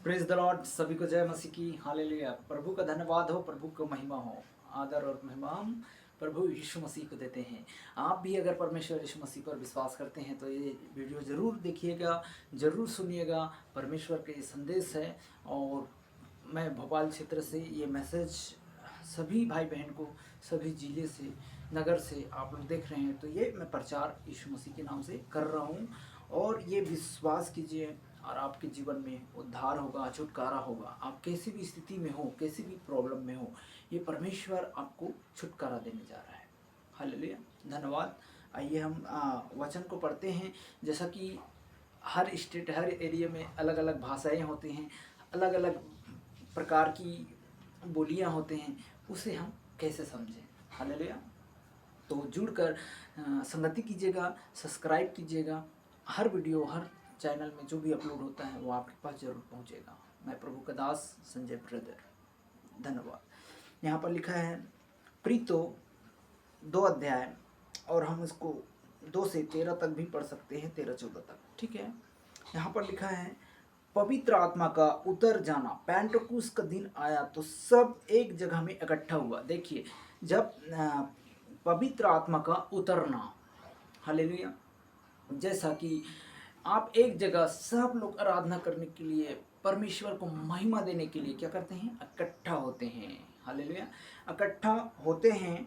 Praise the Lord. सभी को जय मसीह की हालेलुया। प्रभु का धन्यवाद हो, प्रभु का महिमा हो। आदर और महिमा हम प्रभु यीशु मसीह को देते हैं। आप भी अगर परमेश्वर यीशु मसीह पर विश्वास करते हैं तो ये वीडियो ज़रूर देखिएगा, ज़रूर सुनिएगा। परमेश्वर के ये संदेश है और मैं भोपाल क्षेत्र से ये मैसेज सभी भाई बहन को, सभी जिले से, नगर से आप लोग देख रहे हैं तो ये मैं प्रचार यीशु मसीह के नाम से कर रहा हूँ। और ये विश्वास कीजिए और आपके जीवन में उद्धार होगा, छुटकारा होगा। आप कैसी भी स्थिति में हो, कैसी भी प्रॉब्लम में हो, ये परमेश्वर आपको छुटकारा देने जा रहा है। हालेलुया, धन्यवाद। आइए हम वचन को पढ़ते हैं। जैसा कि हर स्टेट, हर एरिया में अलग अलग भाषाएं होती हैं, अलग अलग प्रकार की बोलियां होते हैं, उसे हम कैसे समझें। हालेलुया। तो जुड़कर संगति कीजिएगा, सब्सक्राइब कीजिएगा। हर वीडियो, हर चैनल में जो भी अपलोड होता है वो आपके पास जरूर पहुंचेगा। मैं प्रभु का दास संजय ब्रदर, धन्यवाद। यहाँ पर लिखा है प्रीतो 2 अध्याय, और हम इसको 2 से 13 तक भी पढ़ सकते हैं, 13-14 तक, ठीक है। यहाँ पर लिखा है पवित्र आत्मा का उतर जाना। पेंटकुस का दिन आया तो सब एक जगह में इकट्ठा हुआ। देखिए, जब पवित्र आत्मा का उतरना, हालेलुया, जैसा कि आप एक जगह सब लोग आराधना करने के लिए, परमेश्वर को महिमा देने के लिए क्या करते हैं, इकट्ठा होते हैं। हालेलुया, इकट्ठा होते हैं।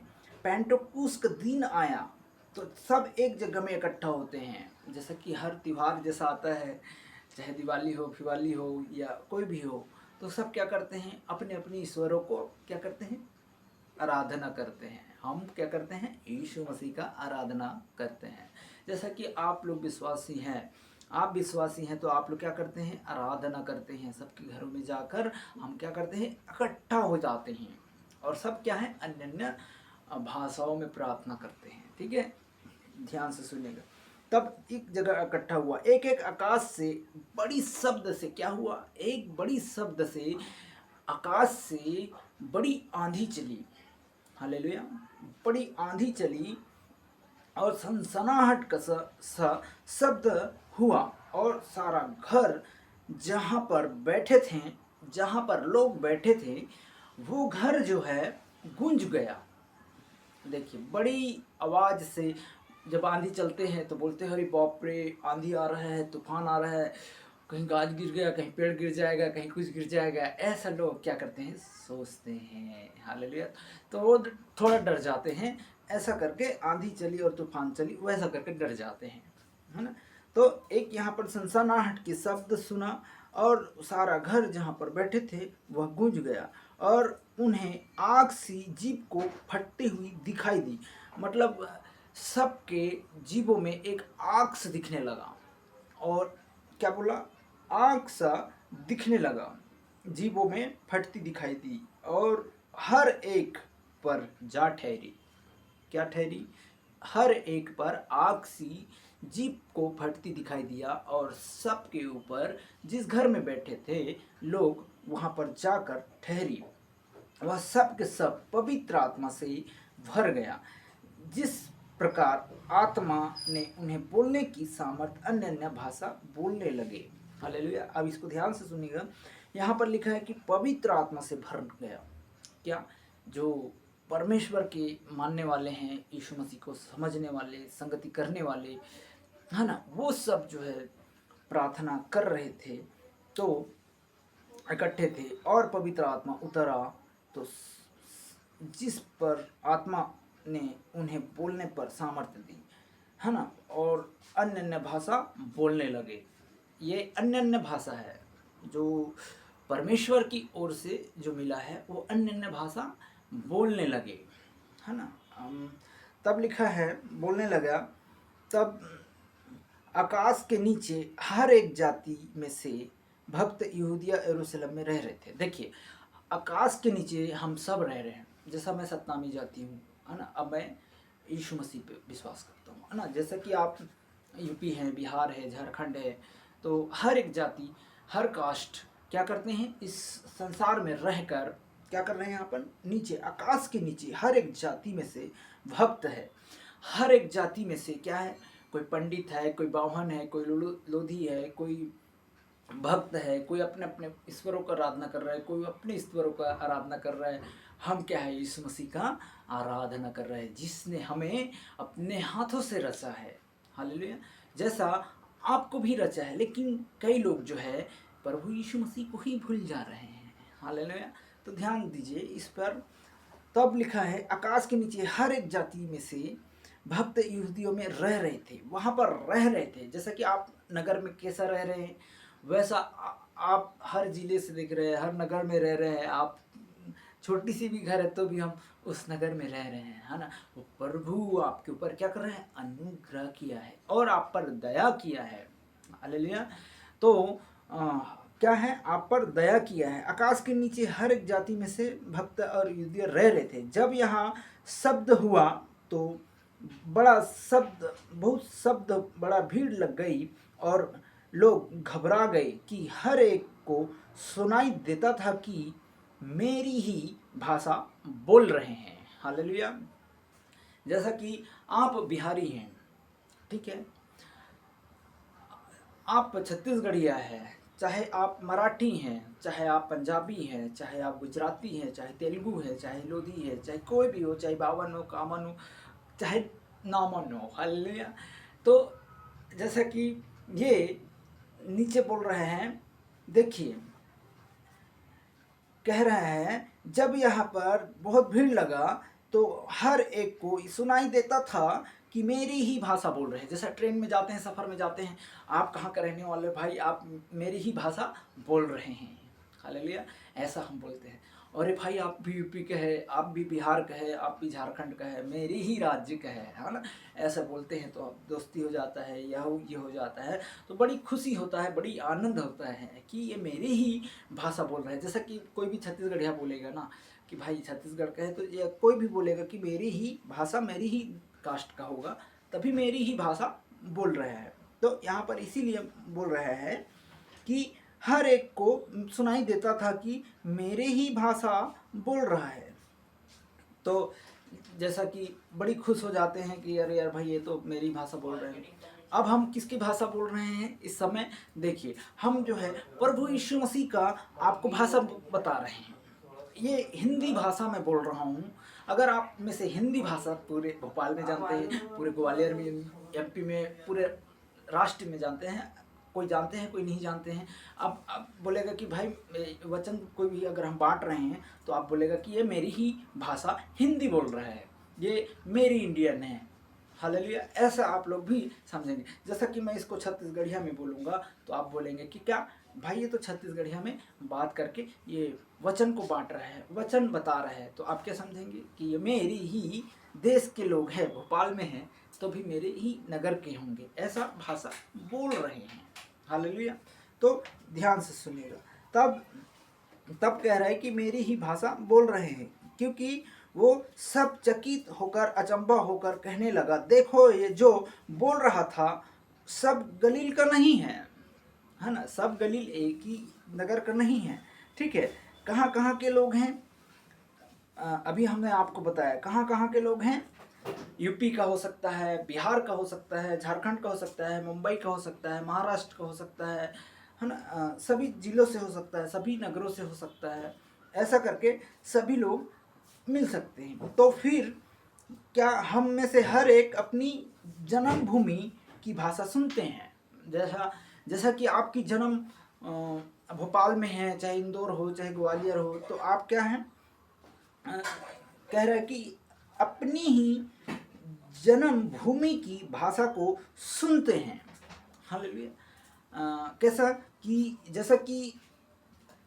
पेंटकुस का दिन आया तो सब एक जगह में इकट्ठा होते हैं। जैसा कि हर त्योहार जैसा आता है, चाहे दिवाली हो, फिवाली हो या कोई भी हो, तो सब क्या करते हैं, अपने अपने ईश्वरों को क्या करते हैं, आराधना करते हैं। हम क्या करते हैं, यीशु मसीह का आराधना करते हैं। जैसा कि आप लोग विश्वासी हैं, आप विश्वासी हैं तो आप लोग क्या करते हैं, आराधना करते हैं। सबके घरों में जाकर हम क्या करते हैं, इकट्ठा हो जाते हैं और सब क्या है, अन्य अन्य भाषाओं में प्रार्थना करते हैं। ठीक है, ध्यान से सुनिएगा। तब एक जगह इकट्ठा हुआ, एक एक आकाश से बड़ी शब्द से क्या हुआ, एक बड़ी शब्द से आकाश से बड़ी आंधी चली। हालेलुया, बड़ी आंधी चली और सनसनाहट का सा शब्द हुआ और सारा घर जहाँ पर बैठे थे, जहाँ पर लोग बैठे थे, वो घर जो है गूंज गया। देखिए, बड़ी आवाज़ से जब आंधी चलते हैं तो बोलते हैं अरे बाप रे, आंधी आ रहा है, तूफान आ रहा है, कहीं गाज गिर गया, कहीं पेड़ गिर जाएगा, कहीं कुछ गिर जाएगा। ऐसा लोग क्या करते हैं, सोचते हैं। हालेलुया, तो वो थोड़ा डर जाते हैं। ऐसा करके आंधी चली और तूफान चली, वैसा करके डर जाते हैं, है ना। तो एक यहाँ पर सनसनाहट की शब्द सुना और सारा घर जहाँ पर बैठे थे वह गूंज गया और उन्हें आग सी जीभ को फटती हुई दिखाई दी। मतलब सबके जीभों में एक आग से दिखने लगा। और क्या बोला, आग सा दिखने लगा, जीभों में फटती दिखाई दी और हर एक पर जा ठहरी। क्या ठहरी, हर एक पर आग सी जीप को फटती दिखाई दिया और सबके ऊपर, जिस घर में बैठे थे लोग, वहां पर जाकर ठहरी। वह सब के सब पवित्र आत्मा से भर गया, जिस प्रकार आत्मा ने उन्हें बोलने की सामर्थ, अन्य अन्य भाषा बोलने लगे। हालेलुया। अब इसको ध्यान से सुनिएगा। यहाँ पर लिखा है कि पवित्र आत्मा से भर गया। क्या, जो परमेश्वर के मानने वाले हैं, यीशु मसीह को समझने वाले, संगति करने वाले, है ना, वो सब जो है प्रार्थना कर रहे थे, तो इकट्ठे थे और पवित्र आत्मा उतरा तो जिस पर आत्मा ने उन्हें बोलने पर सामर्थ्य दी, है ना, और अन्य अन्य भाषा बोलने लगे। ये अन्य अन्य भाषा है जो परमेश्वर की ओर से जो मिला है, वो अन्य अन्य भाषा बोलने लगे, है ना। तब लिखा है, बोलने लगा, तब आकाश के नीचे हर एक जाति में से भक्त यहूदिया यरूशलेम में रह रहे थे। देखिए, आकाश के नीचे हम सब रह रहे हैं। जैसा मैं सतनामी जाती हूँ, है ना, अब मैं यीशु मसीह पे विश्वास करता हूँ, है ना। जैसा कि आप यूपी हैं, बिहार है, झारखंड है, तो हर एक जाति, हर कास्ट क्या करते हैं, इस संसार में रहकर क्या कर रहे हैं, यहाँ पर नीचे, आकाश के नीचे हर एक जाति में से भक्त है। हर एक जाति में से क्या है, कोई पंडित है, कोई बाभन है, कोई लोधी है, कोई भक्त है, कोई अपने अपने ईश्वरों का आराधना कर रहा है, कोई अपने ईश्वरों का आराधना कर रहा है। हम क्या है, यीशु मसीह का आराधना कर रहे हैं जिसने हमें अपने हाथों से रचा है। हालेलुया। जैसा आपको भी रचा है, लेकिन कई लोग जो है प्रभु यीशु मसीह को ही भूल जा रहे हैं। हालेलुया। तो ध्यान दीजिए इस पर। तब लिखा है, आकाश के नीचे हर एक जाति में से भक्त यहूदियों में रह रहे थे, वहाँ पर रह रहे थे। जैसा कि आप नगर में कैसा रह रहे हैं, वैसा आप हर जिले से देख रहे हैं, हर नगर में रह रहे हैं आप। छोटी सी भी घर है तो भी हम उस नगर में रह रहे हैं, है ना। वो प्रभु आपके ऊपर क्या कर रहे हैं, अनुग्रह किया है और आप पर दया किया है। हालेलुया। तो क्या है, आप पर दया किया है। आकाश के नीचे हर एक जाति में से भक्त और यहूदी रह रहे थे। जब यहाँ शब्द हुआ तो बड़ा शब्द, बहुत शब्द, बड़ा भीड़ लग गई और लोग घबरा गए कि हर एक को सुनाई देता था कि मेरी ही भाषा बोल रहे हैं। हालेलुया। जैसा कि आप बिहारी हैं, ठीक है, आप छत्तीसगढ़िया है, चाहे आप मराठी हैं, चाहे आप पंजाबी हैं, चाहे आप गुजराती हैं, चाहे तेलुगु है, चाहे लोधी है, चाहे कोई भी हो, चाहे बावन हो, कामन हो, चाहे नामन हो। हालेलुया। तो जैसा कि ये नीचे बोल रहे हैं, देखिए कह रहे हैं, जब यहाँ पर बहुत भीड़ लगा तो हर एक को सुनाई देता था कि मेरी ही भाषा बोल रहे हैं। जैसा ट्रेन में जाते हैं, सफ़र में जाते हैं, आप कहाँ का रहने वाले भाई, आप मेरी ही भाषा बोल रहे हैं। हालेलुया। ऐसा हम बोलते हैं। अरे भाई आप भी यूपी के हैं, आप भी बिहार का है, आप भी झारखंड का है, मेरी ही राज्य का है ना। ऐसा बोलते हैं तो दोस्ती हो जाता है, यह ये हो जाता है, तो बड़ी खुशी होता है, बड़ी आनंद होता है कि ये मेरी ही भाषा बोल रहे हैं। जैसा कि कोई भी छत्तीसगढ़िया बोलेगा ना कि भाई छत्तीसगढ़ का है, तो ये कोई भी बोलेगा कि मेरी ही भाषा, मेरी ही कास्ट का होगा, तभी मेरी ही भाषा बोल रहा है। तो यहाँ पर इसीलिए बोल रहा है कि हर एक को सुनाई देता था कि मेरे ही भाषा बोल रहा है। तो जैसा कि बड़ी खुश हो जाते हैं कि अरे यार भाई ये तो मेरी भाषा बोल रहे हैं। अब हम किसकी भाषा बोल रहे हैं इस समय, देखिए हम जो है प्रभु यीशु मसीह का आपको भाषा बता रहे हैं। ये हिंदी भाषा में बोल रहा हूँ। अगर आप में से हिंदी भाषा पूरे भोपाल में जानते हैं, पूरे ग्वालियर में, एमपी में, पूरे राष्ट्र में जानते हैं, कोई जानते हैं कोई नहीं जानते हैं। अब बोलेगा कि भाई वचन कोई भी अगर हम बांट रहे हैं तो आप बोलेगा कि ये मेरी ही भाषा हिंदी बोल रहा है, ये मेरी इंडियन है। हालेलुया। ऐसा आप लोग भी समझेंगे। जैसा कि मैं इसको छत्तीसगढ़िया में बोलूँगा तो आप बोलेंगे कि क्या भाई ये तो छत्तीसगढ़िया में बात करके ये वचन को बांट रहा है, वचन बता रहा है। तो आप क्या समझेंगे कि ये मेरी ही देश के लोग हैं, भोपाल में हैं तो भी मेरे ही नगर के होंगे, ऐसा भाषा बोल रहे हैं। हालेलुया। तो ध्यान से सुनिएगा। तब कह रहा है कि मेरी ही भाषा बोल रहे हैं, क्योंकि वो सब चकित होकर, अचंभा होकर कहने लगा, देखो ये जो बोल रहा था सब गलील का नहीं है ना। सब गलील एक ही नगर का नहीं है, ठीक है। कहाँ कहाँ के लोग हैं, अभी हमने आपको बताया कहाँ कहाँ के लोग हैं। यूपी का हो सकता है, बिहार का हो सकता है, झारखंड का हो सकता है, मुंबई का हो सकता है, महाराष्ट्र का हो सकता है ना। सभी जिलों से हो सकता है, सभी नगरों से हो सकता है। ऐसा करके सभी लोग मिल सकते हैं। तो फिर क्या हम में से हर एक अपनी जन्मभूमि की भाषा सुनते हैं। जैसा कि आपकी जन्म भोपाल में है, चाहे इंदौर हो, चाहे ग्वालियर हो, तो आप क्या हैं, कह रहे हैं कि अपनी ही जन्मभूमि की भाषा को सुनते हैं। हालेलुया। कैसा कि जैसा कि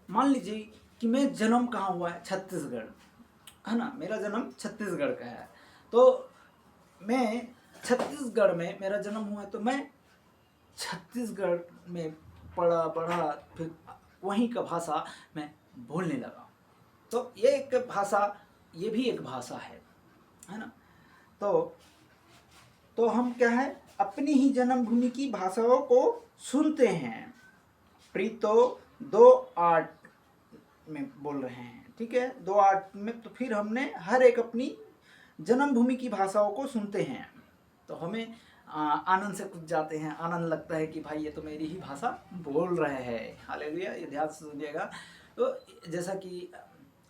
मान लीजिए कि मैं जन्म कहाँ हुआ है, छत्तीसगढ़, है ना। मेरा जन्म छत्तीसगढ़ का है, तो मैं छत्तीसगढ़ में मेरा जन्म हुआ है, तो मैं छत्तीसगढ़ में पढ़ा बढ़ा, फिर वहीं का भाषा मैं बोलने लगा। तो ये एक भाषा, ये भी एक भाषा है ना। तो हम क्या है, अपनी ही जन्मभूमि की भाषाओं को सुनते हैं। प्रीतो 2:8 में बोल रहे हैं, ठीक है, 2:8 में। तो फिर हमने हर एक अपनी जन्मभूमि की भाषाओं को सुनते हैं। तो हमें आनंद से कुछ जाते हैं, आनंद लगता है कि भाई ये तो मेरी ही भाषा बोल रहे हैं। हालेलुया, ये ध्यान से सुनिएगा। तो जैसा कि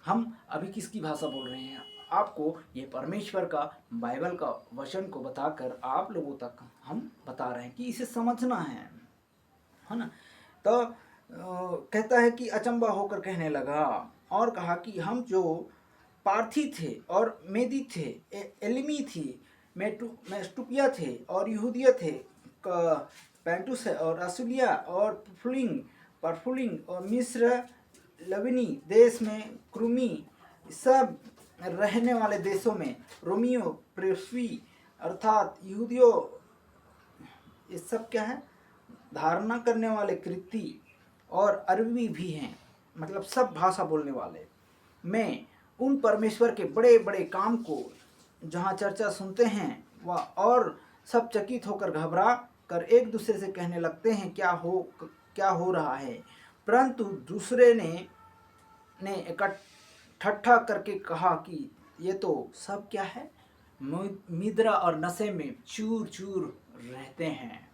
हम अभी किसकी भाषा बोल रहे हैं, आपको ये परमेश्वर का बाइबल का वचन को बताकर आप लोगों तक हम बता रहे हैं कि इसे समझना है ना। तो कहता है कि अचंबा होकर कहने लगा और कहा कि हम जो पार्थी थे और मेदी थे, एलिमी थी, मेस्टुपिया थे और यहूदिया थे, पैंटुस है और असुलिया और परफुलिंग और मिस्र, लविनी देश में क्रूमी, सब रहने वाले देशों में रोमियो, प्रेस्वी अर्थात यहूदियों, ये सब क्या है, धारणा करने वाले कृति और अरबी भी हैं, मतलब सब भाषा बोलने वाले। मैं उन परमेश्वर के बड़े बड़े काम को जहाँ चर्चा सुनते हैं वह और सब चकित होकर घबरा कर एक दूसरे से कहने लगते हैं क्या हो रहा है। परंतु दूसरे ने इकट्ठा करके कहा कि ये तो सब क्या है, निद्रा और नशे में चूर चूर रहते हैं,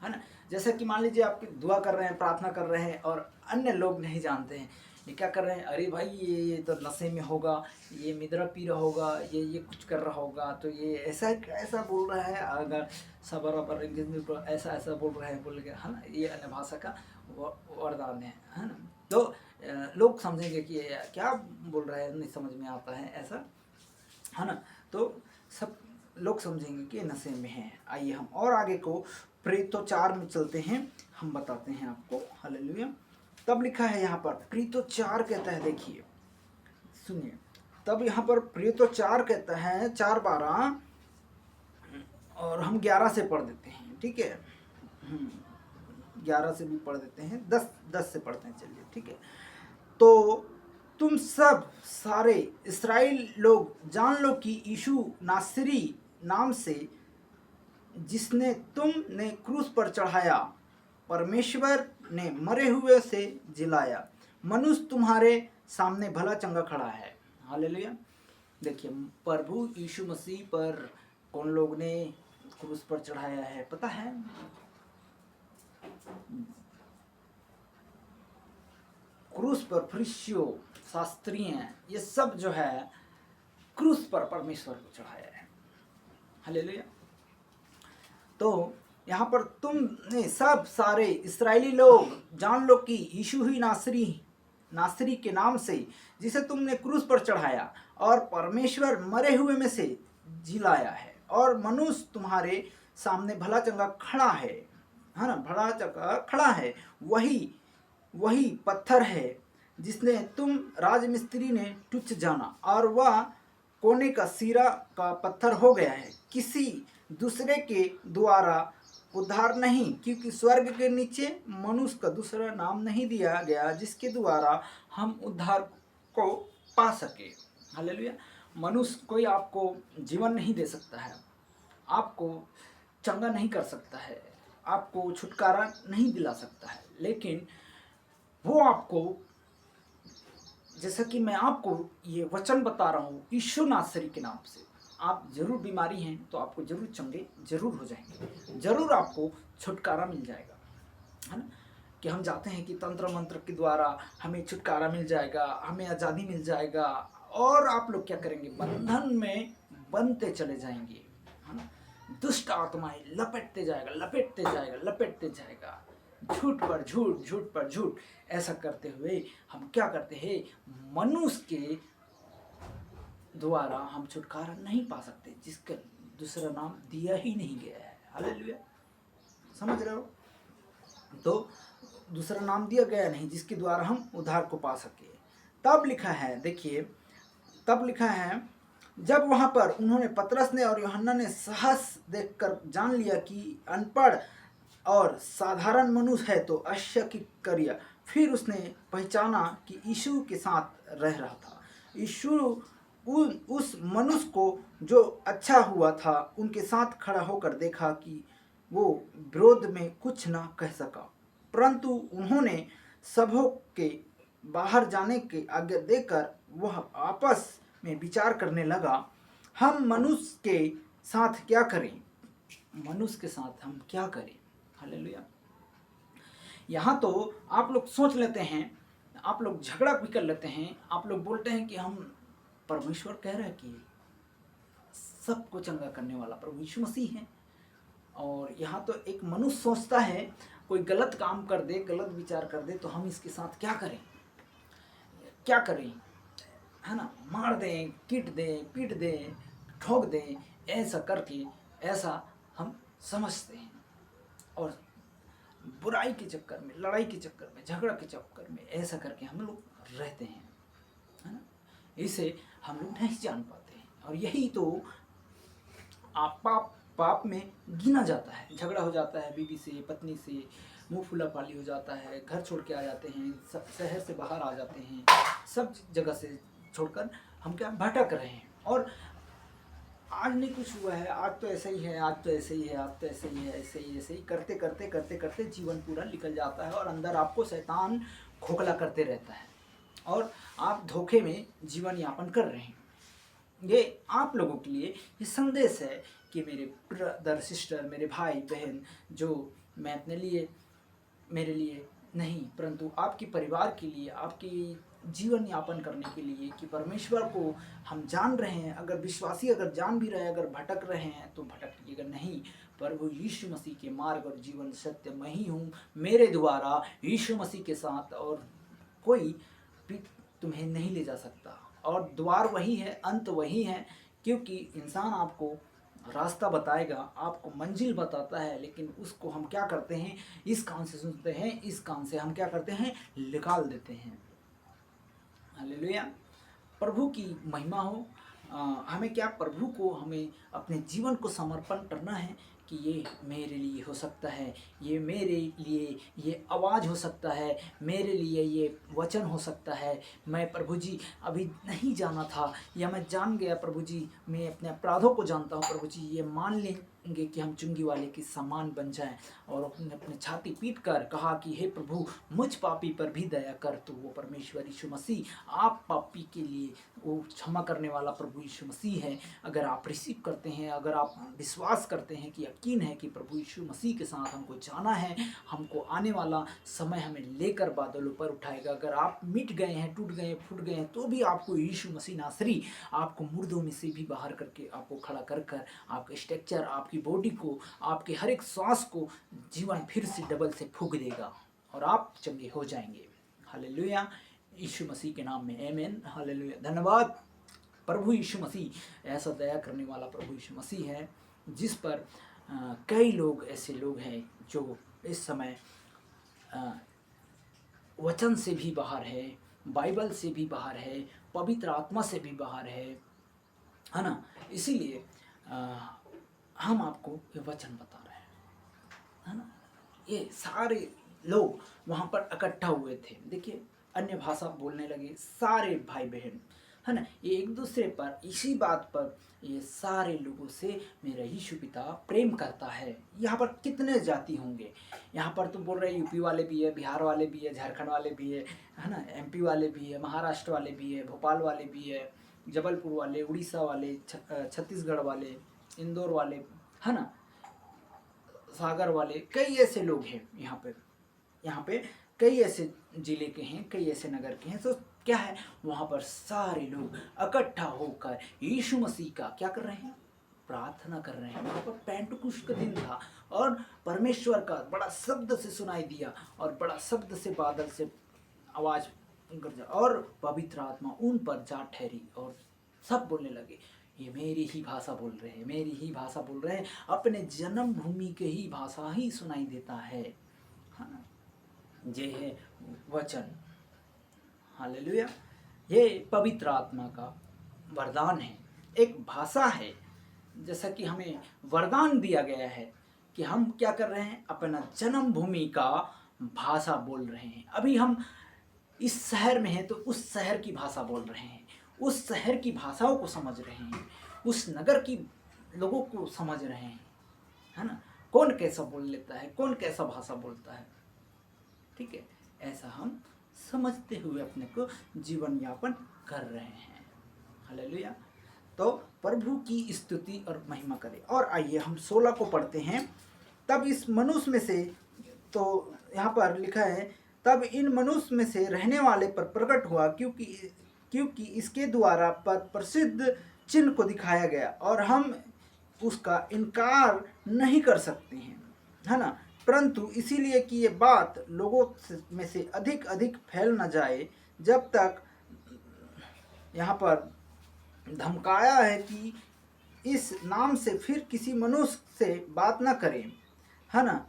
है ना। जैसे कि मान लीजिए आप दुआ कर रहे हैं, प्रार्थना कर रहे हैं और अन्य लोग नहीं जानते हैं, ये क्या कर रहे हैं, अरे भाई ये तो नशे में होगा, ये निद्रा पी रहा होगा, ये कुछ कर रहा होगा, तो ये ऐसा बोल रहा है, अगर सबर ऐसा बोल रहा है बोल के, है ना, ये अन्य भाषा का वरदान है ना। तो लोग समझेंगे कि ये क्या बोल रहा है, नहीं समझ में आता है ऐसा, है ना। तो सब लोग समझेंगे कि नशे में है। आइए हम और आगे को प्रेतो 4 में चलते हैं, हम बताते हैं आपको। हालेलुया। तब लिखा है यहाँ पर प्रेतो 4 कहता है, देखिए सुनिए, तब यहाँ पर प्रेतो 4 कहता है 4:12, और हम 11 से पढ़ देते हैं, ठीक है। 11 से भी पढ़ देते हैं, 10 से पढ़ते हैं, चलिए ठीक है। तो तुम सब सारे इस्राएल लोग जान लो कि यीशु नासरी नाम से जिसने तुमने क्रूस पर चढ़ाया, परमेश्वर ने मरे हुए से जिलाया, मनुष्य तुम्हारे सामने भला चंगा खड़ा है। हालेलुया। देखिए, प्रभु यीशु मसीह पर कौन लोग ने क्रूस पर चढ़ाया है पता है? क्रूस पर फरीसियों, शास्त्रियों, ये सब जो है क्रूस पर परमेश्वर को चढ़ाया है। हालेलुया। तो यहाँ पर तुमने सब सारे इस्राएली लोग जान लो कि यीशु ही नासरी के नाम से जिसे तुमने क्रूस पर चढ़ाया और परमेश्वर मरे हुए में से जिलाया है, और मनुष्य तुम्हारे सामने भला चंगा खड़ा है ना, भला चंगा खड़ा है। वही पत्थर है जिसने तुम राजमिस्त्री ने तुच्छ जाना, और वह कोने का सिरा का पत्थर हो गया है, किसी दूसरे के द्वारा उद्धार नहीं, क्योंकि स्वर्ग के नीचे मनुष्य का दूसरा नाम नहीं दिया गया जिसके द्वारा हम उद्धार को पा सके। हालेलुया। मनुष्य कोई आपको जीवन नहीं दे सकता है, आपको चंगा नहीं कर सकता है, आपको छुटकारा नहीं दिला सकता है, लेकिन वो आपको, जैसा कि मैं आपको ये वचन बता रहा हूँ यीशु नासरी के नाम से, आप जरूर बीमारी हैं तो आपको जरूर चंगे जरूर हो जाएंगे, जरूर आपको छुटकारा मिल जाएगा, है ना। कि हम जाते हैं कि तंत्र मंत्र के द्वारा हमें छुटकारा मिल जाएगा, हमें आज़ादी मिल जाएगा, और आप लोग क्या करेंगे, बंधन में बनते चले जाएंगे, है ना। दुष्ट आत्माएं लपेटते जाएगा, झूठ पर झूठ, ऐसा करते हुए हम क्या करते हैं, मनुष्य के द्वारा हम छुटकारा नहीं पा सकते जिसका दूसरा नाम दिया ही नहीं गया है। हालेलुया। समझ रहे हो? तो दूसरा नाम दिया गया नहीं जिसके द्वारा हम उद्धार को पा सके। तब लिखा है, देखिए, तब लिखा है, जब वहां पर उन्होंने, पतरस ने और यूहन्ना ने साहस देखकर जान लिया कि अनपढ़ और साधारण मनुष्य है तो आश्चर्यचकित, फिर उसने पहचाना कि यीशु के साथ रह रहा था। यीशु उस मनुष्य को जो अच्छा हुआ था उनके साथ खड़ा होकर देखा कि वो विरोध में कुछ न कह सका, परंतु उन्होंने सबों के बाहर जाने की आज्ञा देकर वह आपस में विचार करने लगा, हम मनुष्य के साथ क्या करें, मनुष्य के साथ हम क्या करें। हालेलुया। यहाँ तो आप लोग सोच लेते हैं, आप लोग झगड़ा भी कर लेते हैं, आप लोग बोलते हैं कि हम, परमेश्वर कह रहा है कि सबको चंगा करने वाला प्रभु यीशु मसीह है। और यहाँ तो एक मनुष्य सोचता है, कोई गलत काम कर दे, गलत विचार कर दे, तो हम इसके साथ क्या करें, क्या करें, है ना, मार दें, पीट दें, ठोक दें, ऐसा करके, ऐसा हम समझते हैं। और बुराई के चक्कर में, लड़ाई के चक्कर में, झगड़ा के चक्कर में ऐसा करके हम लोग रहते हैं, है ना। इसे हम लोग नहीं जान पाते हैं। और यही तो आप पाप में गिना जाता है। झगड़ा हो जाता है बीवी से, पत्नी से, मुंह फुला फाली हो जाता है, घर छोड़ के आ जाते हैं, शहर से बाहर आ जाते हैं, सब जगह से छोड़कर हम क्या भटक रहे हैं। और आज नहीं कुछ हुआ है, आज तो ऐसा ही है, आज तो ऐसे ही है, आज तो ऐसे ही है, ऐसे ही करते करते जीवन पूरा निकल जाता है। और अंदर आपको शैतान खोखला करते रहता है और आप धोखे में जीवन यापन कर रहे हैं। ये आप लोगों के लिए ये संदेश है कि मेरे ब्रदर सिस्टर, मेरे भाई बहन, जो मैं अपने लिए, मेरे लिए नहीं परंतु आपके परिवार के लिए, आपकी जीवन यापन करने के लिए, कि परमेश्वर को हम जान रहे हैं। अगर विश्वासी अगर जान भी रहे हैं, अगर भटक रहे हैं तो भटकिएगा नहीं। प्रभु यीशु मसीह के मार्ग और जीवन सत्य मैं ही हूँ, मेरे द्वारा यीशु मसीह के साथ और कोई भी तुम्हें नहीं ले जा सकता। और द्वार वही है, अंत वही है, क्योंकि इंसान आपको रास्ता बताएगा, आपको मंजिल बताता है, लेकिन उसको हम क्या करते हैं, इस कान से सुनते हैं, इस कान से हम क्या करते हैं, निकाल देते हैं। हालेलुया। प्रभु की महिमा हो। हमें क्या, प्रभु को हमें अपने जीवन को समर्पण करना है कि ये मेरे लिए हो सकता है, ये मेरे लिए ये आवाज़ हो सकता है, मेरे लिए ये वचन हो सकता है। मैं प्रभु जी अभी नहीं जाना था, या मैं जान गया प्रभु जी, मैं अपने अपराधों को जानता हूँ प्रभु जी, ये मान लेंगे कि हम चुंगी वाले के समान बन जाएं। और अपने छाती पीट कर कहा कि हे प्रभु मुझ पापी पर भी दया कर। तो वो परमेश्वर यीशु मसीह आप पापी के लिए वो क्षमा करने वाला प्रभु यीशु मसीह है। अगर आप रिसीव करते हैं, अगर आप विश्वास करते हैं कि यकीन है कि प्रभु यीशु मसीह के साथ हमको जाना है, हमको आने वाला समय हमें लेकर बादलों पर उठाएगा। अगर आप मिट गए हैं, टूट गए, फूट गए हैं, तो भी आपको यीशु मसीह नासरी आपको मुर्दों में से भी बाहर करके आपको खड़ा कर कर आपके स्ट्रक्चर, आपकी बॉडी को, आपके हर एक सांस को जीवन फिर से डबल से फूंक देगा और आप चंगे हो जाएंगे। हालेलुया। यीशु मसीह के नाम में आमीन। हालेलुया। धन्यवाद। प्रभु यीशु मसीह ऐसा दया करने वाला प्रभु यीशु मसीह है, जिस पर कई लोग ऐसे लोग हैं जो इस समय वचन से भी बाहर है, बाइबल से भी बाहर है, पवित्र आत्मा से भी बाहर है ना। इसीलिए हम आपको ये वचन बता रहे हैं, है ना। ये सारे लोग वहाँ पर इकट्ठा हुए थे। देखिए अन्य भाषा बोलने लगे सारे भाई बहन, है ना। ये एक दूसरे पर इसी बात पर ये सारे लोगों से मेरा यीशु पिता प्रेम करता है। यहाँ पर कितने जाति होंगे, यहाँ पर तो बोल रहे यूपी वाले भी है, बिहार वाले भी है, झारखंड वाले भी है ना, एमपी वाले भी है, महाराष्ट्र वाले भी है, भोपाल वाले भी है, जबलपुर वाले, उड़ीसा वाले, छत्तीसगढ़ वाले, इंदौर वाले, है ना, सागर वाले, कई ऐसे लोग हैं यहाँ पे कई ऐसे जिले के हैं, कई ऐसे नगर के हैं। तो क्या है, वहाँ पर सारे लोग इकट्ठा होकर यीशु मसीह का क्या कर रहे हैं, प्रार्थना कर रहे हैं। वहाँ पर पेंटकुस्त का दिन था और परमेश्वर का बड़ा शब्द से सुनाई दिया और बड़ा शब्द से बादल से आवाज़ गरजा और पवित्र आत्मा उन पर जा ठहरी और सब बोलने लगे, ये मेरी ही भाषा बोल रहे हैं, मेरी ही भाषा बोल रहे हैं। अपने जन्मभूमि के ही भाषा ही सुनाई देता है ना। ये है वचन। हालेलुया। ये पवित्र आत्मा का वरदान है, एक भाषा है। जैसा कि हमें वरदान दिया गया है कि हम क्या कर रहे हैं, अपना जन्मभूमि का भाषा बोल रहे हैं। अभी हम इस शहर में हैं तो उस शहर की भाषा बोल रहे हैं, उस शहर की भाषाओं को समझ रहे हैं, उस नगर की लोगों को समझ रहे हैं, है ना। कौन कैसा बोल लेता है, कौन कैसा भाषा बोलता है, ठीक है, ऐसा हम समझते हुए अपने को जीवन यापन कर रहे हैं। हालेलुया। तो प्रभु की स्तुति और महिमा करें। और आइए हम 16 को पढ़ते हैं। तब इस मनुष्य में से, तो यहाँ पर लिखा है, तब इन मनुष्य में से रहने वाले पर प्रकट हुआ, क्योंकि इसके द्वारा पर प्रसिद्ध चिन्ह को दिखाया गया और हम उसका इनकार नहीं कर सकते हैं, है ना। परंतु इसीलिए कि ये बात लोगों में से अधिक अधिक फैल न जाए, जब तक यहाँ पर धमकाया है कि इस नाम से फिर किसी मनुष्य से बात न करें, है ना।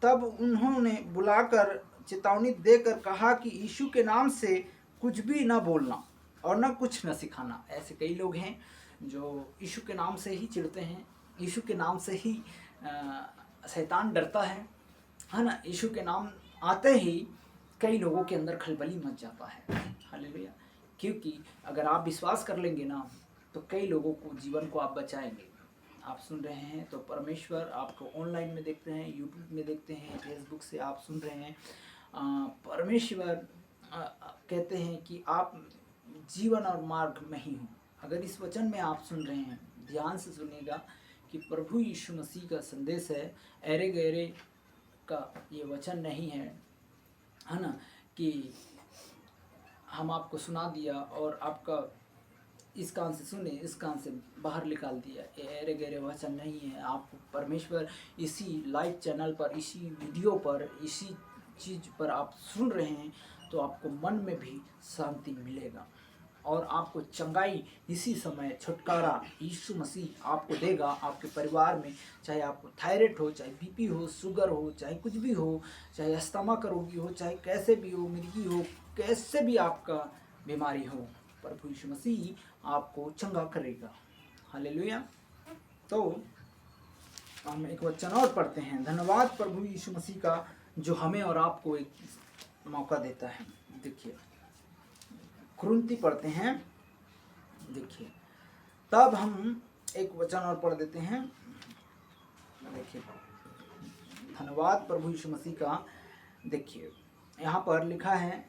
तब उन्होंने बुलाकर चेतावनी देकर कहा कि यीशु के नाम से कुछ भी न बोलना और न कुछ न सिखाना। ऐसे कई लोग हैं जो यीशु के नाम से ही चिढ़ते हैं, यीशु के नाम से ही शैतान डरता है ना। यीशु के नाम आते ही कई लोगों के अंदर खलबली मच जाता है। हालेलुया। क्योंकि अगर आप विश्वास कर लेंगे ना, तो कई लोगों को, जीवन को आप बचाएंगे। आप सुन रहे हैं तो परमेश्वर आपको ऑनलाइन में देखते हैं, यूट्यूब में देखते हैं, फेसबुक से आप सुन रहे हैं। परमेश्वर कहते हैं कि आप जीवन और मार्ग में ही हो। अगर इस वचन में आप सुन रहे हैं, ध्यान से सुनिएगा कि प्रभु यीशु मसीह का संदेश है, एरे गहरे का ये वचन नहीं है ना, कि हम आपको सुना दिया और आपका इस कान से सुने, इस कान से बाहर निकाल दिया। ये एरे गहरे वचन नहीं है। आपको परमेश्वर इसी लाइव चैनल पर, इसी वीडियो पर, इसी चीज़ पर आप सुन रहे हैं, तो आपको मन में भी शांति मिलेगा और आपको चंगाई इसी समय, छुटकारा यीशु मसीह आपको देगा। आपके परिवार में, चाहे आपको थायराइड हो, चाहे बीपी हो, शुगर हो, चाहे कुछ भी हो, चाहे अस्थमा का रोगी हो, चाहे कैसे भी हो, मिर्गी हो, कैसे भी आपका बीमारी हो, प्रभु यीशु मसीह आपको चंगा करेगा। हालेलुया। तो हम एक वचन और पढ़ते हैं। धन्यवाद प्रभु यीशु मसीह का, जो हमें और आपको एक मौका देता है। देखिए, कुरिन्थी पढ़ते हैं। देखिए, तब हम एक वचन और पढ़ देते हैं। देखिए, धन्यवाद प्रभु यीशु मसीह का। देखिए, यहाँ पर लिखा है,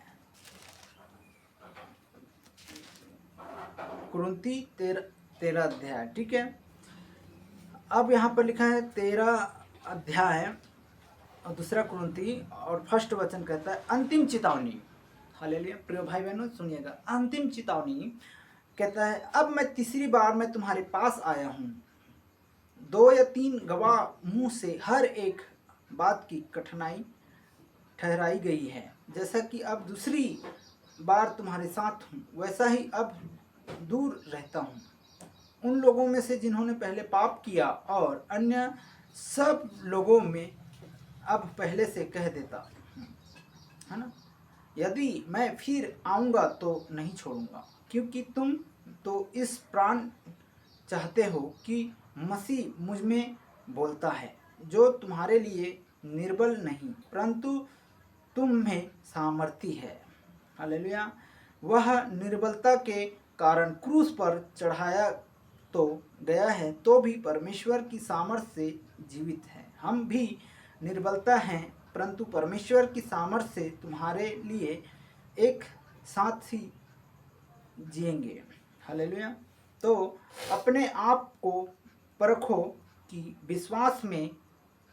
कुरिन्थी 13 अध्याय, ठीक है। अब यहाँ पर लिखा है 13 अध्याय और दूसरा कुरिन्थी, और फर्स्ट वचन कहता है अंतिम चेतावनी। हालेलुया। प्रिय भाई बहनों सुनिएगा, अंतिम चेतावनी कहता है, अब मैं तीसरी बार मैं तुम्हारे पास आया हूँ। 2 या 3 गवाह मुंह से हर एक बात की कठिनाई ठहराई गई है। जैसा कि अब दूसरी बार तुम्हारे साथ हूँ, वैसा ही अब दूर रहता हूँ उन लोगों में से जिन्होंने पहले पाप किया, और अन्य सब लोगों में अब पहले से कह देता हूँ, है ना। यदि मैं फिर आऊँगा तो नहीं छोड़ूंगा, क्योंकि तुम तो इस प्राण चाहते हो कि मसीह मुझ में बोलता है, जो तुम्हारे लिए निर्बल नहीं परंतु तुम में सामर्थी है। हालेलुया। वह निर्बलता के कारण क्रूस पर चढ़ाया तो गया है, तो भी परमेश्वर की सामर्थ्य से जीवित है। हम भी निर्बलता हैं, परंतु परमेश्वर की सामर्थ्य से तुम्हारे लिए एक साथ ही जिएंगे। हालेलुया। तो अपने आप को परखो कि विश्वास में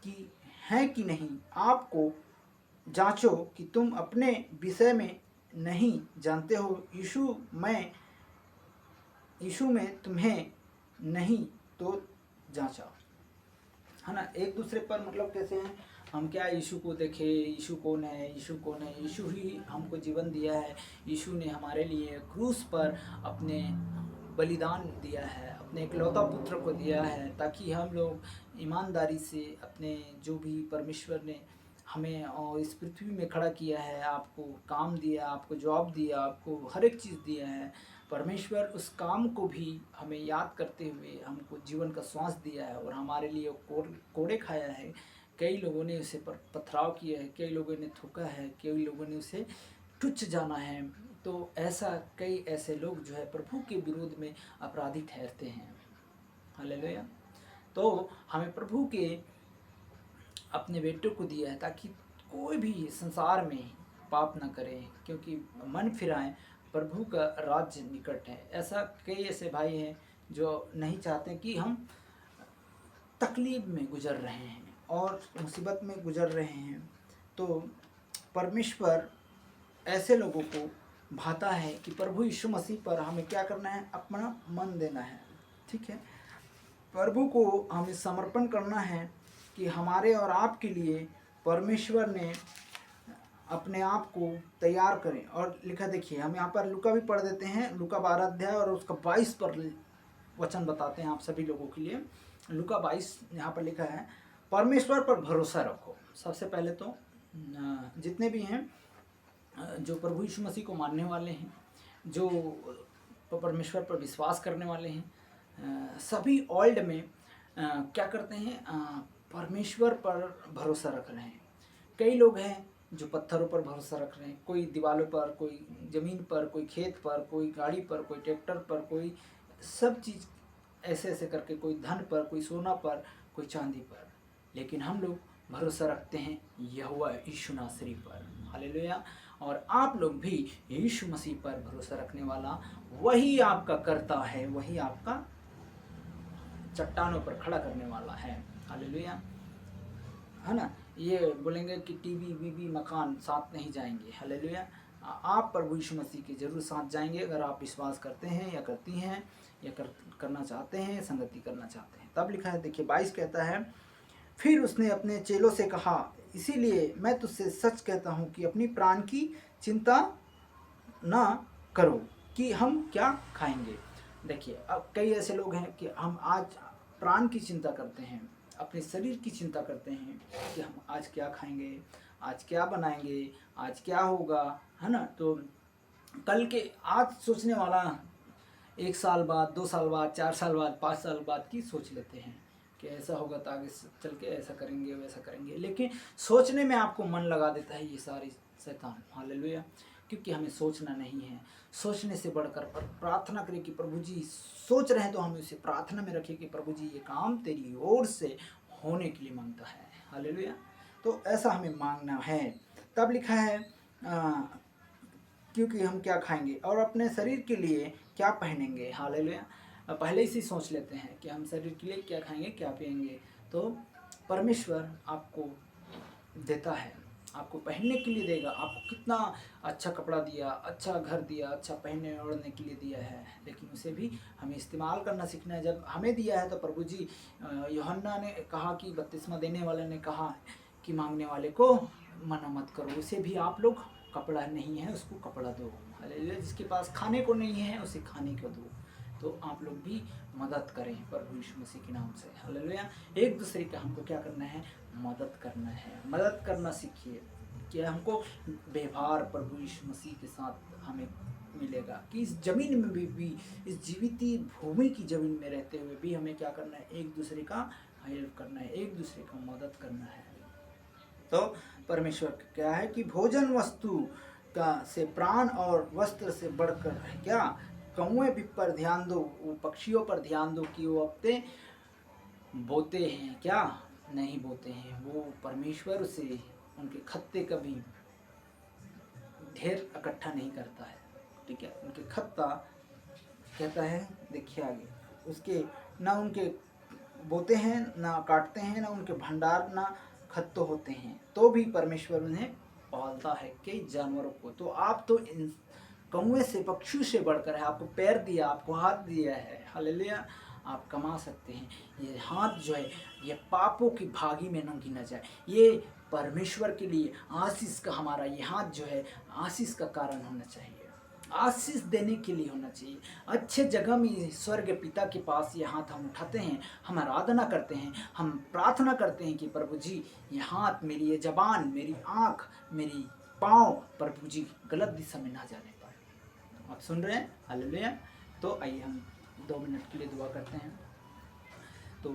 कि है कि नहीं। आपको जांचो कि तुम अपने विषय में नहीं जानते हो। यीशु में तुम्हें नहीं तो जांचा, है ना। एक दूसरे पर मतलब कैसे हैं हम, क्या यीशु को देखें, यीशु कौन है, यीशु कौन है। यीशु ही हमको जीवन दिया है। यीशु ने हमारे लिए क्रूस पर अपने बलिदान दिया है, अपने इकलौता पुत्र को दिया है, ताकि हम लोग ईमानदारी से अपने जो भी परमेश्वर ने हमें और इस पृथ्वी में खड़ा किया है, आपको काम दिया, आपको जॉब दिया, आपको हर एक चीज़ दिया है, परमेश्वर उस काम को भी हमें याद करते हुए हमको जीवन का श्वास दिया है और हमारे लिए कोड़े खाया है। कई लोगों ने उसे पर पथराव किया है, कई लोगों ने थूका है, कई लोगों ने उसे तुच्छ जाना है। तो ऐसा कई ऐसे लोग जो है प्रभु के विरोध में अपराधी ठहरते हैं। हालेलुया। तो हमें प्रभु के अपने बेटों को दिया है ताकि कोई भी संसार में पाप न करे, क्योंकि मन फिराएं प्रभु का राज्य निकट है। ऐसा कई ऐसे भाई हैं जो नहीं चाहते कि हम तकलीफ में गुजर रहे हैं और मुसीबत में गुजर रहे हैं। तो परमेश्वर ऐसे लोगों को भाता है कि प्रभु यीशु मसीह पर हमें क्या करना है, अपना मन देना है। ठीक है, प्रभु को हमें समर्पण करना है कि हमारे और आपके लिए परमेश्वर ने अपने आप को तैयार करें। और लिखा देखिए, हम यहाँ पर लूका भी पढ़ देते हैं, लूका 12 अध्याय और उसका 22 पर वचन बताते हैं आप सभी लोगों के लिए। लूका 22 यहाँ पर लिखा है, परमेश्वर पर भरोसा रखो। सबसे पहले तो जितने भी हैं जो प्रभु यीशु मसीह को मानने वाले हैं, जो परमेश्वर पर विश्वास करने वाले हैं, सभी वर्ल्ड में क्या करते हैं, परमेश्वर पर भरोसा रख रहे हैं। कई लोग हैं जो पत्थरों पर भरोसा रख रहे हैं, कोई दीवारों पर, कोई ज़मीन पर, कोई खेत पर, कोई गाड़ी पर, कोई ट्रैक्टर पर, कोई सब चीज़ ऐसे ऐसे करके, कोई धन पर, कोई सोना पर, कोई चांदी पर। लेकिन हम लोग भरोसा रखते हैं यहोवा यीशु नासरी पर। हालेलुया। और आप लोग भी यीशु मसीह पर भरोसा रखने वाला, वही आपका कर्ता है, वही आपका चट्टानों पर खड़ा करने वाला है। हालेलुया, है ना। ये बोलेंगे कि टीवी बीबी मकान साथ नहीं जाएंगे। हालेलुया। आप प्रभु यीशु मसीह के जरूर साथ जाएंगे अगर आप विश्वास करते हैं या करती हैं या करना चाहते हैं, संगति करना चाहते हैं। तब लिखा है, देखिए 22 कहता है, फिर उसने अपने चेलों से कहा, इसीलिए मैं तुझसे सच कहता हूँ कि अपनी प्राण की चिंता ना करो कि हम क्या खाएंगे। देखिए, अब कई ऐसे लोग हैं कि हम आज प्राण की चिंता करते हैं, अपने शरीर की चिंता करते हैं कि हम आज क्या खाएंगे, आज क्या बनाएंगे, आज क्या होगा, है ना। तो कल के आज सोचने वाला 1 साल बाद, 2 साल बाद, 4 साल बाद, 5 साल बाद की सोच लेते हैं कि ऐसा होगा तो आगे चल के ऐसा करेंगे, वैसा करेंगे। लेकिन सोचने में आपको मन लगा देता है ये सारी शैतान। हालेलुया। क्योंकि हमें सोचना नहीं है, सोचने से बढ़कर प्रार्थना करें कि प्रभु जी सोच रहे हैं तो हम उसे प्रार्थना में रखें कि प्रभु जी ये काम तेरी ओर से होने के लिए मांगता है। हालेलुया। तो ऐसा हमें मांगना है। तब लिखा है क्योंकि हम क्या खाएंगे और अपने शरीर के लिए क्या पहनेंगे। हालेलुया। पहले ही से सोच लेते हैं कि हम शरीर के लिए क्या खाएंगे, क्या पिएंगे। तो परमेश्वर आपको देता है, आपको पहनने के लिए देगा। आपको कितना अच्छा कपड़ा दिया, अच्छा घर दिया, अच्छा पहनने ओढ़ने के लिए दिया है, लेकिन उसे भी हमें इस्तेमाल करना सीखना है। जब हमें दिया है तो प्रभु जी, यूहन्ना ने कहा कि बपतिस्मा देने वाले ने कहा कि मांगने वाले को मना मत करो। उसे भी आप लोग, कपड़ा नहीं है उसको कपड़ा दो। हालेलुया। जिसके पास खाने को नहीं है उसे खाने को दो। तो आप लोग भी मदद करें प्रभु यीशु मसीह के नाम से। हालेलुया। एक दूसरे का हमको क्या करना है, मदद करना है। मदद करना सीखिए कि हमको व्यवहार प्रभु यीशु मसीह के साथ हमें मिलेगा कि इस जमीन में भी इस जीवित भूमि की जमीन में रहते हुए भी हमें क्या करना है, एक दूसरे का हेल्प करना है, एक दूसरे का मदद करना है। तो परमेश्वर क्या है कि भोजन वस्तु का से प्राण और वस्त्र से बढ़कर है क्या। कौए भी पर ध्यान दो, वो पक्षियों पर ध्यान दो कि वो अपने बोते हैं क्या, नहीं बोते हैं। वो परमेश्वर से उनके खत्ते कभी ढेर इकट्ठा नहीं करता है। ठीक है, उनके खत्ता कहता है, देखिए आगे, उसके ना उनके बोते हैं, ना काटते हैं, ना उनके भंडार, ना खत्तो होते हैं, तो भी परमेश्वर उन्हें पालता है कई जानवरों को। तो आप तो इन कौए से, पक्षी से बढ़कर है। आपको पैर दिया, आपको हाथ दिया है। हालेलुया। आप कमा सकते हैं। ये हाथ जो है ये पापों की भागी में न गिना जाए। ये परमेश्वर के लिए आशीष का, हमारा ये हाथ जो है आशीष का कारण होना चाहिए, आशीष देने के लिए होना चाहिए। अच्छे जगह में स्वर्ग पिता के पास ये हाथ हम उठाते हैं, हम आराधना करते हैं, हम प्रार्थना करते हैं कि प्रभु जी ये हाथ, मेरी ये जबान, मेरी आँख, मेरी पाँव प्रभु जी गलत दिशा में ना जाने पाए। आप सुन रहे हैं। हालेलुया। तो आइए हम 2 मिनट के लिए दुआ करते हैं। तो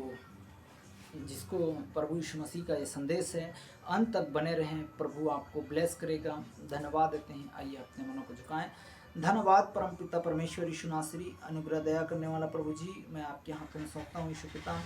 जिसको प्रभु यीशु मसीह का ये संदेश है, अंत तक बने रहें, प्रभु आपको ब्लेस करेगा। धन्यवाद देते हैं। आइए अपने मनों को झुकाएं। धन्यवाद परम पिता परमेश्वर यीशु नासरी, अनुग्रह दया करने वाला प्रभु जी, मैं आपके हाथों में सौंपता हूँ। यीशु पिता,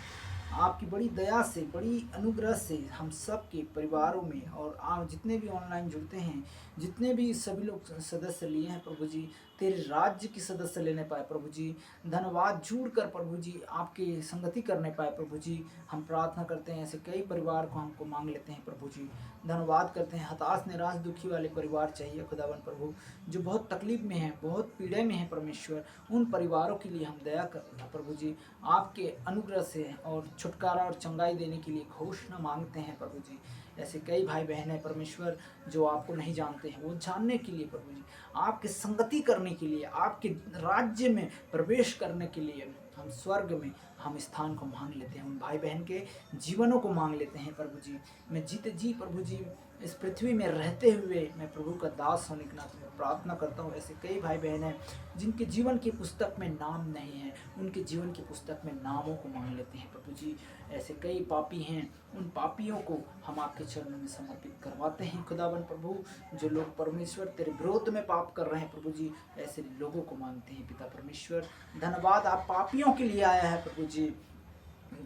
आपकी बड़ी दया से, बड़ी अनुग्रह से हम सब के परिवारों में और आप जितने भी ऑनलाइन जुड़ते हैं, जितने भी सभी लोग सदस्य लिए हैं प्रभु जी, तेरे राज्य की सदस्य लेने पाए प्रभु जी। धन्यवाद, जुड़ कर प्रभु जी आपकी संगति करने पाए प्रभु जी। हम प्रार्थना करते हैं, ऐसे कई परिवार को हमको मांग लेते हैं प्रभु जी। धन्यवाद करते हैं, हताश निराश दुखी वाले परिवार चाहिए खुदावन प्रभु, जो बहुत तकलीफ में हैं, बहुत पीड़े में हैं परमेश्वर, उन परिवारों के लिए हम दया करना प्रभु जी। आपके अनुग्रह से और छुटकारा और चंगाई देने के लिए घोषणा मांगते हैं प्रभु जी। ऐसे कई भाई बहन हैं परमेश्वर जो आपको नहीं जानते हैं, वो जानने के लिए प्रभु जी, आपकी संगति करने के लिए, आपके राज्य में प्रवेश करने के लिए हम स्वर्ग में हम स्थान को मांग लेते हैं, उन भाई बहन के जीवनों को मांग लेते हैं प्रभु जी। मैं जीते जी प्रभु जी इस पृथ्वी में रहते हुए मैं प्रभु का दास होने के नाते मैं प्रार्थना करता हूँ। ऐसे कई भाई बहन हैं जिनके जीवन की पुस्तक में नाम नहीं है, उनके जीवन की पुस्तक में नामों को मांग लेते हैं प्रभु जी। ऐसे कई पापी हैं, उन पापियों को हम आपके चरणों में समर्पित करवाते हैं खुदावन प्रभु। जो लोग परमेश्वर तेरे विरोध में पाप कर रहे हैं प्रभु जी, ऐसे लोगों को मांगते हैं पिता परमेश्वर। धन्यवाद, आप पापियों के लिए आया है प्रभु जी।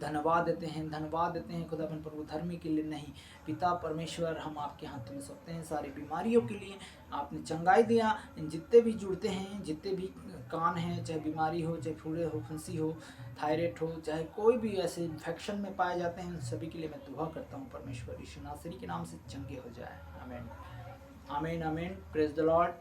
धन्यवाद देते हैं खुदावन प्रभु, धर्मी के लिए नहीं पिता परमेश्वर। हम आपके हाथों में सौंपते हैं सारी बीमारियों के लिए, आपने चंगाई दिया। जितने भी जुड़ते हैं, जितने भी कान हैं, चाहे बीमारी हो, चाहे फूले हो, फुंसी हो, थायराइड हो, चाहे कोई भी ऐसे इन्फेक्शन में पाए जाते हैं, उन सभी के लिए मैं दुआ करता हूँ परमेश्वर यीशु नासरी के नाम से चंगे हो जाए। आमीन आमीन आमीन, प्रेज द लॉर्ड।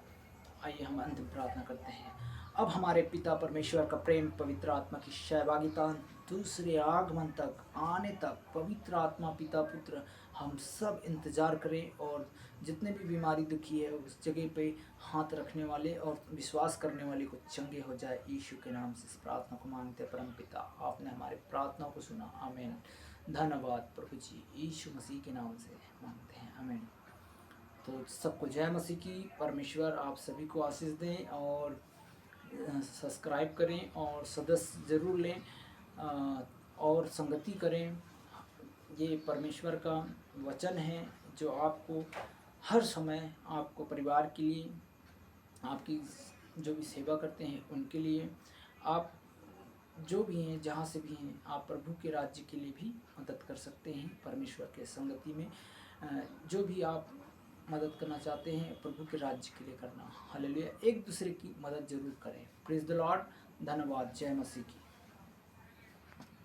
आइए हम अंतिम प्रार्थना करते हैं। अब हमारे पिता परमेश्वर का प्रेम, पवित्र आत्मा की सहभागिता दूसरे आगमन तक आने तक पवित्र आत्मा पिता पुत्र हम सब इंतजार करें, और जितने भी बीमारी दुखी है उस जगह पे हाथ रखने वाले और विश्वास करने वाले को चंगे हो जाए। यीशु के नाम से इस प्रार्थना को मांगते हैं परम पिता, आपने हमारे प्रार्थनाओं को सुना। आमीन। धन्यवाद प्रभु जी, यीशु मसीह के नाम से मांगते हैं। आमीन। तो सबको जय मसीह की। परमेश्वर आप सभी को आशीष दें, और सब्सक्राइब करें और सदस्य ज़रूर लें, और संगति करें। ये परमेश्वर का वचन है जो आपको हर समय, आपको परिवार के लिए, आपकी जो भी सेवा करते हैं उनके लिए, आप जो भी हैं, जहाँ से भी हैं, आप प्रभु के राज्य के लिए भी मदद कर सकते हैं। परमेश्वर के संगति में जो भी आप मदद करना चाहते हैं प्रभु के राज्य के लिए करना। हालेलुया। एक दूसरे की मदद जरूर करें। Praise the Lord. धन्यवाद। जय मसीह की।